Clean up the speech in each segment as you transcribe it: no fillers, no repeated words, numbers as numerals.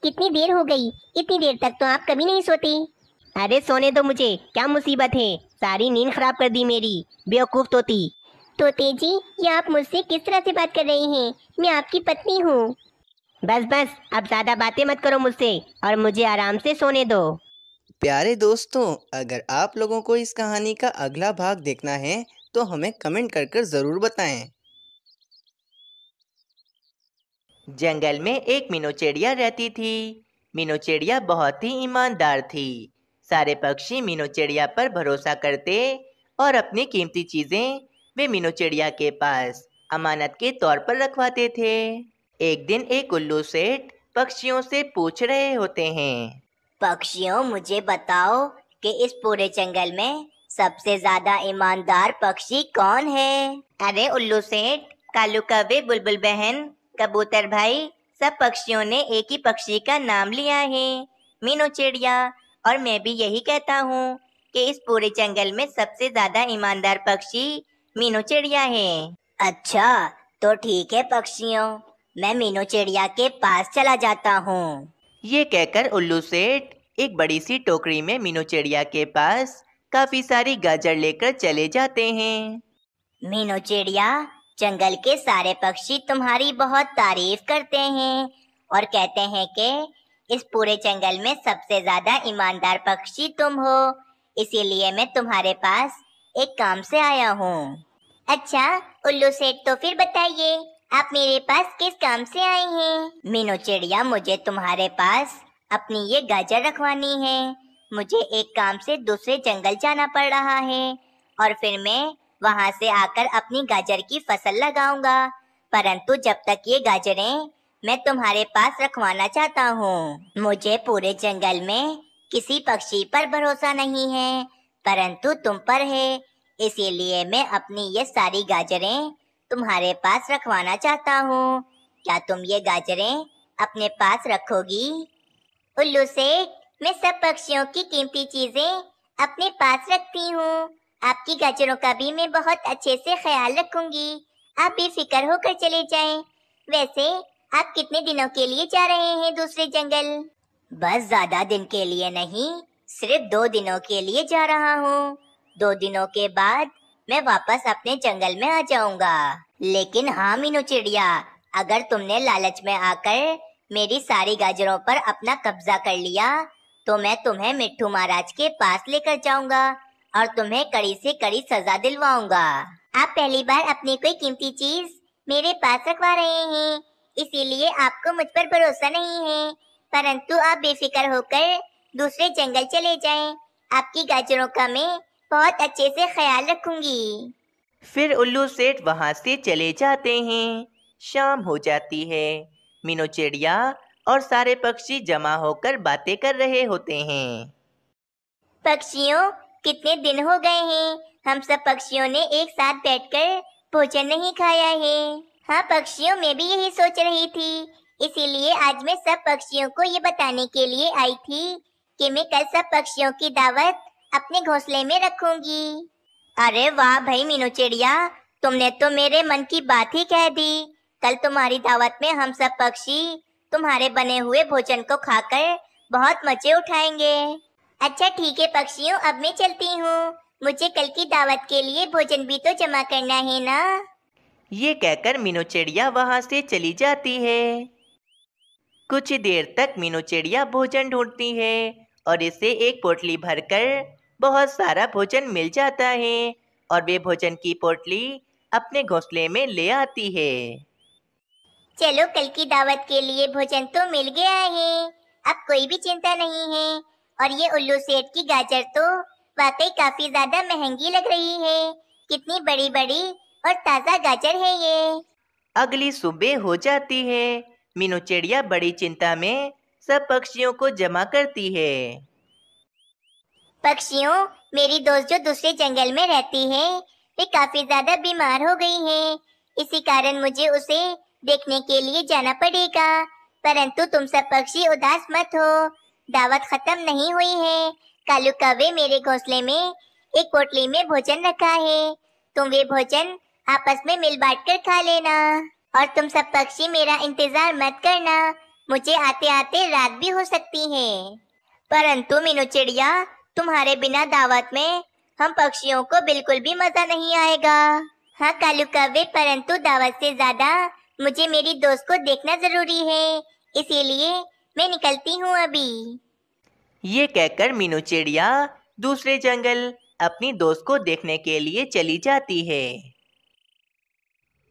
कितनी देर हो गई, इतनी देर तक तो आप कभी नहीं सोते। अरे सोने दो मुझे, क्या मुसीबत है? सारी नींद खराब कर दी मेरी, बेवकूफ तोती। तोते जी, ये आप मुझसे किस तरह से बात कर रहे हैं? मैं आपकी पत्नी हूँ। बस बस, अब ज्यादा बातें मत करो मुझसे और मुझे आराम से सोने दो। प्यारे दोस्तों, अगर आप लोगों को इस कहानी का अगला भाग देखना है तो हमें कमेंट कर ज़रूर बताएं। जंगल में एक मीनू चिड़िया रहती थी। मीनू चिड़िया बहुत ही ईमानदार थी। सारे पक्षी मीनू चिड़िया पर भरोसा करते और अपनी कीमती चीजें वे मीनू चिड़िया के पास अमानत के तौर पर रखवाते थे। एक दिन एक उल्लू सेठ पक्षियों से पूछ रहे होते हैं। पक्षियों, मुझे बताओ कि इस पूरे जंगल में सबसे ज्यादा ईमानदार पक्षी कौन है? अरे उल्लू सेठ, कालू कौवे, बुलबुल बहन, कबूतर भाई, सब पक्षियों ने एक ही पक्षी का नाम लिया है, मीनू चिड़िया। और मैं भी यही कहता हूँ कि इस पूरे जंगल में सबसे ज्यादा ईमानदार पक्षी मीनू चिड़िया है। अच्छा, तो ठीक है पक्षियों, मैं मीनू चिड़िया के पास चला जाता हूँ। ये कहकर उल्लू सेठ एक बड़ी सी टोकरी में मीनू चिड़िया के पास काफी सारी गाजर लेकर चले जाते हैं। मीनू चिड़िया, जंगल के सारे पक्षी तुम्हारी बहुत तारीफ करते हैं और कहते हैं कि इस पूरे जंगल में सबसे ज्यादा ईमानदार पक्षी तुम हो, इसीलिए मैं तुम्हारे पास एक काम से आया हूँ। अच्छा उल्लू सेठ, तो फिर बताइए आप मेरे पास किस काम से आए हैं? मीनू चिड़िया, मुझे तुम्हारे पास अपनी ये गाजर रखवानी है। मुझे एक काम से दूसरे जंगल जाना पड़ रहा है और फिर मैं वहाँ से आकर अपनी गाजर की फसल लगाऊंगा, परंतु जब तक ये गाजरें मैं तुम्हारे पास रखवाना चाहता हूँ। मुझे पूरे जंगल में किसी पक्षी पर भरोसा नहीं है, परंतु तुम पर है, इसीलिए मैं अपनी ये सारी गाजरें तुम्हारे पास रखवाना चाहता हूँ। क्या तुम ये गाजरें अपने पास रखोगी? उल्लू सेठ, मैं सब पक्षियों की कीमती चीजें अपने पास रखती हूँ। आपकी गाजरों का भी मैं बहुत अच्छे से ख्याल रखूंगी। आप बेफिक्र होकर चले जाएं। वैसे आप कितने दिनों के लिए जा रहे हैं दूसरे जंगल? बस ज्यादा दिन के लिए नहीं, सिर्फ 2 दिनों के लिए जा रहा हूँ। 2 दिनों के बाद मैं वापस अपने जंगल में आ जाऊंगा। लेकिन हाँ मीनू चिड़िया, अगर तुमने लालच में आकर मेरी सारी गाजरों पर अपना कब्जा कर लिया तो मैं तुम्हें मिट्ठू महाराज के पास लेकर जाऊंगा और तुम्हें कड़ी से कड़ी सजा दिलवाऊंगा। आप पहली बार अपनी कोई कीमती चीज मेरे पास रखवा रहे हैं, इसीलिए आपको मुझ पर भरोसा नहीं है, परंतु आप बेफिक्र होकर दूसरे जंगल चले जाएं। आपकी गाजरों का मैं बहुत अच्छे से ख्याल रखूंगी। फिर उल्लू सेठ वहाँ से चले जाते हैं। शाम हो जाती है। मीनू चिड़िया और सारे पक्षी जमा होकर बातें कर रहे होते हैं। पक्षियों, कितने दिन हो गए हैं हम सब पक्षियों ने एक साथ बैठकर भोजन नहीं खाया है। हाँ पक्षियों, मैं भी यही सोच रही थी, इसीलिए आज मैं सब पक्षियों को ये बताने के लिए आई थी कि मैं कल सब पक्षियों की दावत अपने घोंसले में रखूंगी। अरे वाह भाई मीनू चिड़िया, तुमने तो मेरे मन की बात ही कह दी। कल तुम्हारी दावत में हम सब पक्षी तुम्हारे बने हुए भोजन को खाकर बहुत मजे उठाएंगे। अच्छा ठीक है पक्षियों, अब मैं चलती हूँ। मुझे कल की दावत के लिए भोजन भी तो जमा करना है ना। ये कहकर मीनू चिड़िया वहाँ से चली जाती है। कुछ देर तक मीनू चिड़िया भोजन ढूंढती है और इसे एक पोटली भरकर बहुत सारा भोजन मिल जाता है और वे भोजन की पोटली अपने घोंसले में ले आती है। चलो, कल की दावत के लिए भोजन तो मिल गया है, अब कोई भी चिंता नहीं है। और ये उल्लू सेठ की गाजर तो वाकई काफी ज्यादा महंगी लग रही है। कितनी बड़ी बड़ी और ताजा गाजर है ये। अगली सुबह हो जाती है। मीनू चिड़िया बड़ी चिंता में सब पक्षियों को जमा करती है। पक्षियों, मेरी दोस्त जो दूसरे जंगल में रहती है वे काफी ज्यादा बीमार हो गई है, इसी कारण मुझे उसे देखने के लिए जाना पड़ेगा। परंतु तुम सब पक्षी उदास मत हो, दावत खत्म नहीं हुई है। कालू कौवे मेरे घोंसले में एक पोटली में भोजन रखा है, तुम वे भोजन आपस में मिल बांट कर खा लेना। और तुम सब पक्षी मेरा इंतजार मत करना, मुझे आते आते रात भी हो सकती है। परंतु मीनू चिड़िया, तुम्हारे बिना दावत में हम पक्षियों को बिल्कुल भी मजा नहीं आएगा। हाँ कालू कौवे, परंतु दावत से ज्यादा मुझे मेरी दोस्त को देखना जरूरी है, इसीलिए मैं निकलती हूँ अभी। ये कहकर मीनू चिड़िया दूसरे जंगल अपनी दोस्त को देखने के लिए चली जाती है।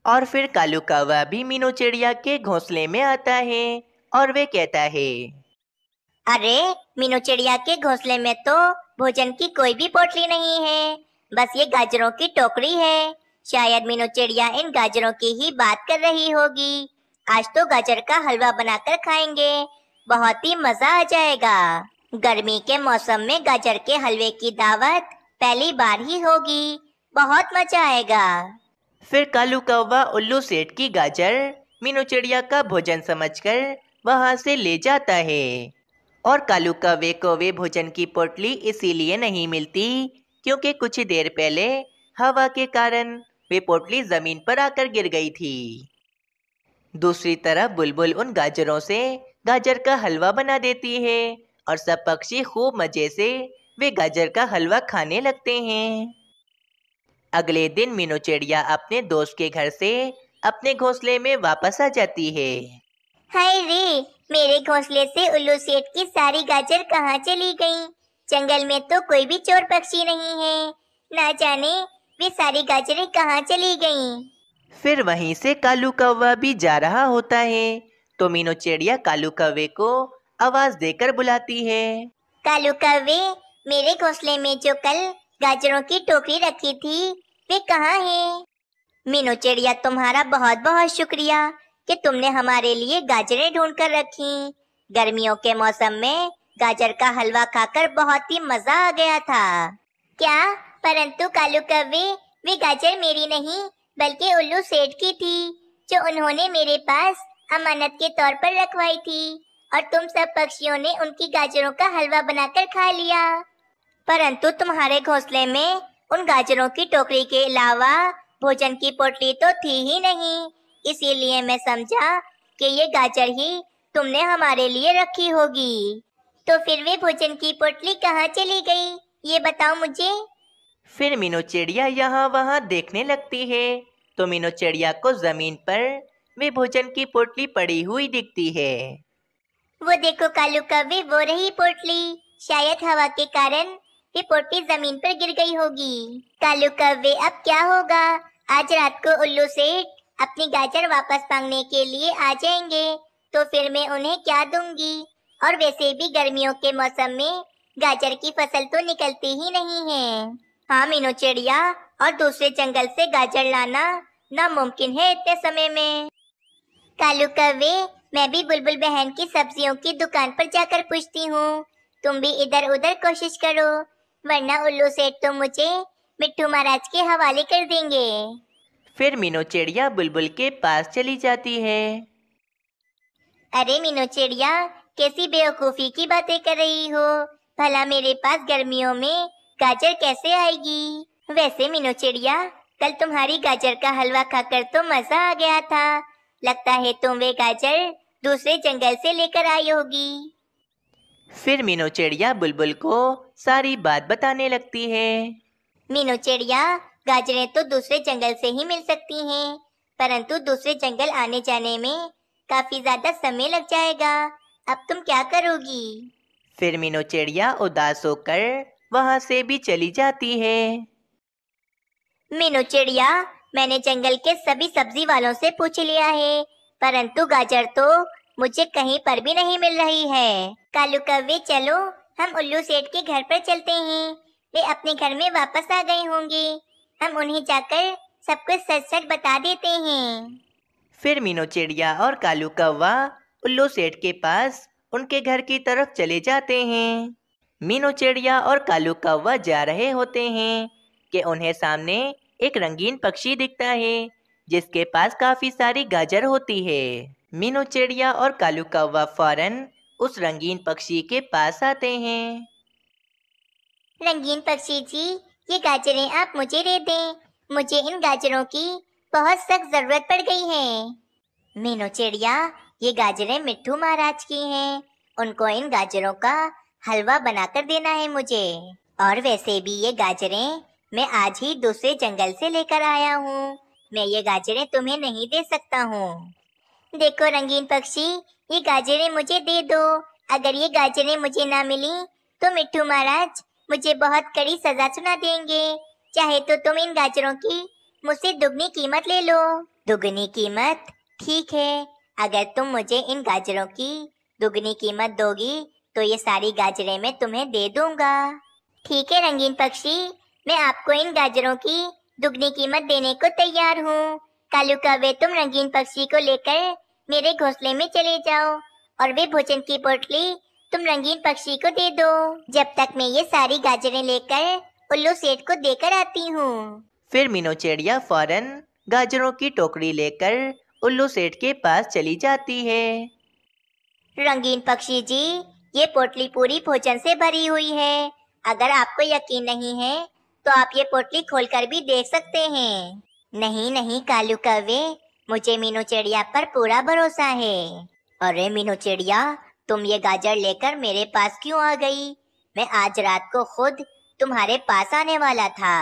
और फिर कालू कौवा भी मीनू चिड़िया के घोंसले में आता है और वे कहता है, अरे मीनू चिड़िया के घोंसले में तो भोजन की कोई भी पोटली नहीं है, बस ये गाजरों की टोकरी है। शायद मीनू चिड़िया इन गाजरों की ही बात कर रही होगी। आज तो गाजर का हलवा बनाकर खाएंगे, बहुत ही मजा आ जाएगा। गर्मी के मौसम में गाजर के हलवे की दावत पहली बार ही होगी, बहुत मजा आएगा। फिर कालू कौवा उल्लू सेठ की गाजर मीनू चिड़िया का भोजन समझकर वहां से ले जाता है। और कालू कौवे को वे भोजन की पोटली इसीलिए नहीं मिलती क्योंकि कुछ ही देर पहले हवा के कारण वे पोटली जमीन पर आकर गिर गई थी। दूसरी तरफ बुलबुल उन गाजरों से गाजर का हलवा बना देती है और सब पक्षी खूब मजे से वे गाजर का हलवा खाने लगते हैं। अगले दिन मीनू चिड़िया अपने दोस्त के घर से अपने घोंसले में वापस आ जाती है। हाय रे, मेरे घोंसले से उल्लू सेठ की सारी गाजर कहाँ चली गईं? जंगल में तो कोई भी चोर पक्षी नहीं है, ना जाने वे सारी गाजरें कहाँ चली गईं। फिर वहीं से कालू कौवा भी जा रहा होता है तो मीनू चिड़िया कालू कौवे को आवाज देकर बुलाती है। कालू कौवे, मेरे घोंसले में जो कल गाजरों की टोकरी रखी थी वे कहाँ है? मीनू चिड़िया, तुम्हारा बहुत बहुत शुक्रिया कि तुमने हमारे लिए गाजरें ढूंढ कर रखी। गर्मियों के मौसम में गाजर का हलवा खाकर बहुत ही मजा आ गया था। क्या? परंतु कालू कौवे, वे गाजर मेरी नहीं बल्कि उल्लू सेठ की थी, जो उन्होंने मेरे पास अमानत के तौर पर रखवाई थी और तुम सब पक्षियों ने उनकी गाजरों का हलवा बनाकर खा लिया। परंतु तुम्हारे घोंसले में उन गाजरों की टोकरी के अलावा भोजन की पोटली तो थी ही नहीं, इसीलिए मैं समझा कि ये गाजर ही तुमने हमारे लिए रखी होगी। तो फिर वे भोजन की पोटली कहाँ चली गई, ये बताओ मुझे। फिर मीनू चिड़िया यहाँ वहाँ देखने लगती है तो मीनू चिड़िया को जमीन पर वे भोजन की पोटली पड़ी हुई दिखती है। वो देखो कालू कौवे, वो रही पोटली। शायद हवा के कारण ये पोटली जमीन पर गिर गई होगी। कालू कौवे, अब क्या होगा? आज रात को उल्लू सेठ अपनी गाजर वापस मांगने के लिए आ जाएंगे, तो फिर मैं उन्हें क्या दूंगी? और वैसे भी गर्मियों के मौसम में गाजर की फसल तो निकलती ही नहीं है। हाँ मीनू चिड़िया, और दूसरे जंगल से गाजर लाना नामुमकिन है इतने समय में। कालू कौवे, मैं भी बुलबुल बहन की सब्जियों की दुकान पर जाकर पूछती हूँ। तुम भी इधर उधर कोशिश करो, वरना उल्लू सेठ तो मुझे मिट्टू महाराज के हवाले कर देंगे। फिर मीनू चिड़िया बुलबुल के पास चली जाती है। अरे मीनू चिड़िया, कैसी बेवकूफी की बातें कर रही हो? भला मेरे पास गर्मियों में गाजर कैसे आएगी? वैसे मीनू चिड़िया, कल तुम्हारी गाजर का हलवा खाकर तो मजा आ गया था। लगता है तुम वे गाजर दूसरे जंगल से लेकर आई होगी। फिर मीनू चिड़िया बुलबुल को सारी बात बताने लगती है। मीनू चिड़िया, गाजरें तो दूसरे जंगल से ही मिल सकती हैं, परंतु दूसरे जंगल आने जाने में काफी ज्यादा समय लग जाएगा। अब तुम क्या करोगी? फिर मीनू चिड़िया उदास होकर वहाँ से भी चली जाती है। मीनू चिड़िया, मैंने जंगल के सभी सब्जी वालों से पूछ लिया है, परंतु गाजर तो मुझे कहीं पर भी नहीं मिल रही है। कालू कौवे, चलो हम उल्लू सेठ के घर पर चलते हैं। वे अपने घर में वापस आ गए होंगे, हम उन्हें जाकर सब कुछ सच सच बता देते हैं। फिर मीनू चिड़िया और कालू कौवा उल्लू सेठ के पास उनके घर की तरफ चले जाते हैं। मीनू चिड़िया और कालू कौवा जा रहे होते हैं कि उन्हें सामने एक रंगीन पक्षी दिखता है जिसके पास काफी सारी गाजर होती है। मीनू चिड़िया और कालू कौवा फौरन उस रंगीन पक्षी के पास आते हैं। रंगीन पक्षी जी, ये गाजरें आप मुझे दे दें, मुझे इन गाजरों की बहुत सख्त जरूरत पड़ गई है। मीनू चिड़िया, ये गाजरें मिट्ठू महाराज की हैं। उनको इन गाजरों का हलवा बनाकर देना है मुझे। और वैसे भी ये गाजरें मैं आज ही दूसरे जंगल से लेकर आया हूँ। मैं ये गाजरें तुम्हें नहीं दे सकता हूँ। देखो रंगीन पक्षी, ये गाजरें मुझे दे दो। अगर ये गाजरें मुझे ना मिली तो मिट्ठू महाराज मुझे बहुत कड़ी सजा सुना देंगे। चाहे तो तुम इन गाजरों की मुझसे दुगनी कीमत ले लो। दुगनी कीमत? ठीक है, अगर तुम मुझे इन गाजरों की दुगनी कीमत दोगी तो ये सारी गाजरें मैं तुम्हें दे दूंगा। ठीक है रंगीन पक्षी, मैं आपको इन गाजरों की दुगनी कीमत देने को तैयार हूँ। कालू कौवे, तुम रंगीन पक्षी को लेकर मेरे घोंसले में चले जाओ और वे भोजन की पोटली तुम रंगीन पक्षी को दे दो, जब तक मैं ये सारी गाजरें लेकर उल्लू सेठ को देकर आती हूँ। फिर मीनू चिड़िया फौरन गाजरों की टोकरी लेकर उल्लू सेठ के पास चली जाती है। रंगीन पक्षी जी, ये पोटली पूरी भोजन से भरी हुई है। अगर आपको यकीन नहीं है तो आप ये पोटली खोलकर भी देख सकते हैं। नहीं नहीं कालू कौवे, मुझे मीनू चिड़िया पर पूरा भरोसा है। अरे मीनू चिड़िया, तुम ये गाजर लेकर मेरे पास क्यों आ गई? मैं आज रात को खुद तुम्हारे पास आने वाला था।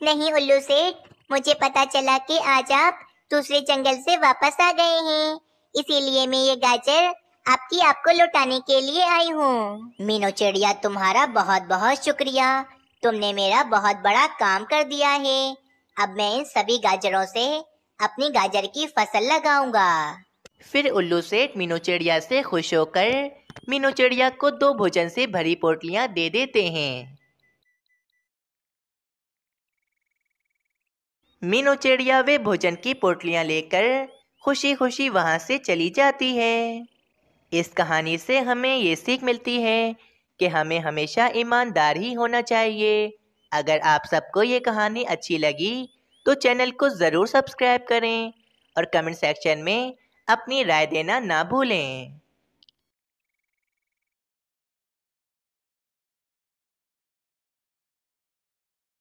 नहीं उल्लू सेठ, मुझे पता चला कि आज आप दूसरे जंगल से वापस आ गए हैं, इसीलिए मैं ये गाजर आपको लौटाने के लिए आई हूँ। मीनू चिड़िया, तुम्हारा बहुत बहुत शुक्रिया। तुमने मेरा बहुत बड़ा काम कर दिया है। अब मैं इन सभी गाजरों से अपनी गाजर की फसल लगाऊंगा। फिर उल्लू सेठ मीनू चिड़िया से खुश होकर मीनू चिड़िया को 2 भोजन से भरी पोटलियां दे देते हैं। मीनू चिड़िया वे भोजन की पोटलियां लेकर खुशी खुशी वहां से चली जाती है। इस कहानी से हमें ये सीख मिलती है कि हमें हमेशा ईमानदार ही होना चाहिए। अगर आप सबको ये कहानी अच्छी लगी तो चैनल को ज़रूर सब्सक्राइब करें और कमेंट सेक्शन में अपनी राय देना ना भूलें।